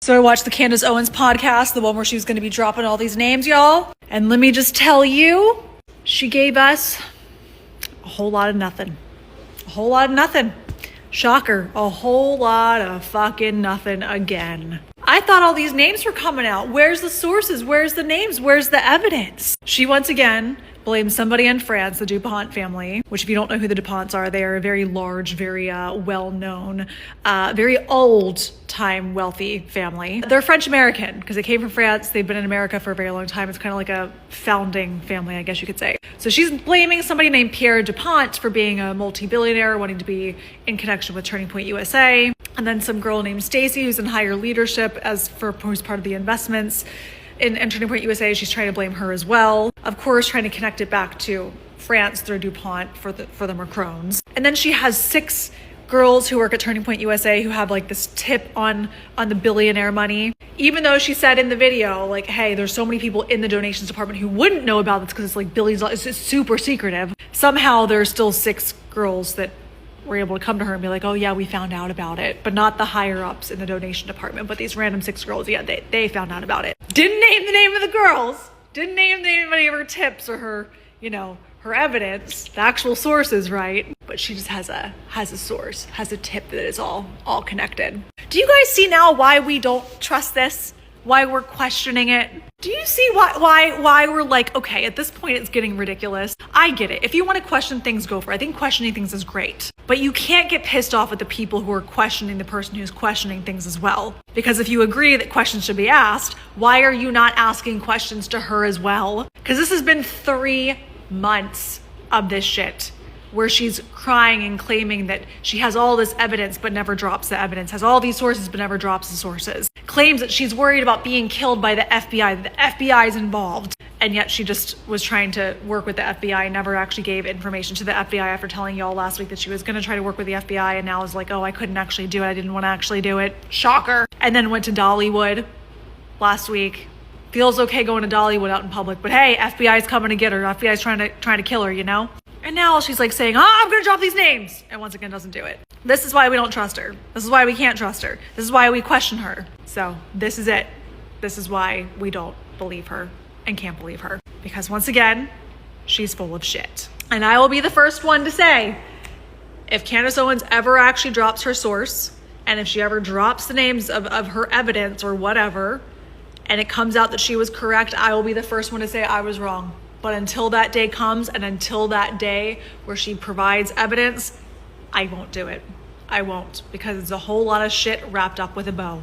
So I watched the Candace Owens podcast, the one where she was going to be dropping all these names, y'all. And let me just tell you, she gave us a whole lot of nothing. A whole lot of nothing. Shocker. A whole lot of fucking nothing again. I thought all these names were coming out. Where's the sources? Where's the names? Where's the evidence? She once again blames somebody in France, the DuPont family, which if you don't know who the DuPonts are, they are a very large, very well-known, very old-time wealthy family. They're French-American because they came from France. They've been in America for a very long time. It's kind of like a founding family, I guess you could say. So she's blaming somebody named Pierre DuPont for being a multi-billionaire, wanting to be in connection with Turning Point USA. And then some girl named Stacy, who's in higher leadership who's part of the investments in Turning Point USA. She's trying to blame her as well. Of course, trying to connect it back to France through DuPont for the Macrons. And then she has 6 girls who work at Turning Point USA who have like this tip on the billionaire money. Even though she said in the video, like, hey, there's so many people in the donations department who wouldn't know about this because it's like billions, it's super secretive. Somehow there's still 6 girls that were able to come to her and be like, oh yeah, we found out about it. But not the higher ups in the donation department, but these random 6 girls, yeah, they found out about it. Didn't name the name of the girls. Didn't name the name of any of her tips or her, her evidence, the actual sources, right? But she just has a source, has a tip that is all connected. Do you guys see now why we don't trust this? Why we're questioning it? Do you see why we're like, okay, at this point it's getting ridiculous? I get it. If you want to question things, go for it. I think questioning things is great. But you can't get pissed off at the people who are questioning the person who's questioning things as well. Because if you agree that questions should be asked, why are you not asking questions to her as well? Because this has been 3 months of this shit, where she's crying and claiming that she has all this evidence but never drops the evidence, has all these sources but never drops the sources, claims that she's worried about being killed by the FBI, that the FBI is involved, and yet she just was trying to work with the FBI, never actually gave information to the FBI after telling y'all last week that she was going to try to work with the FBI, and now is like, oh, I couldn't actually do it, I didn't want to actually do it. Shocker. And then went to Dollywood last week. Feels okay going to Dollywood out in public, but hey, FBI's coming to get her. FBI's trying to kill her, And now she's like saying, I'm going to drop these names. And once again, doesn't do it. This is why we don't trust her. This is why we can't trust her. This is why we question her. So this is it. This is why we don't believe her and can't believe her. Because once again, she's full of shit. And I will be the first one to say, if Candace Owens ever actually drops her source, and if she ever drops the names of her evidence or whatever, and it comes out that she was correct, I will be the first one to say I was wrong. But until that day comes, and until that day where she provides evidence, I won't do it. I won't, because it's a whole lot of shit wrapped up with a bow.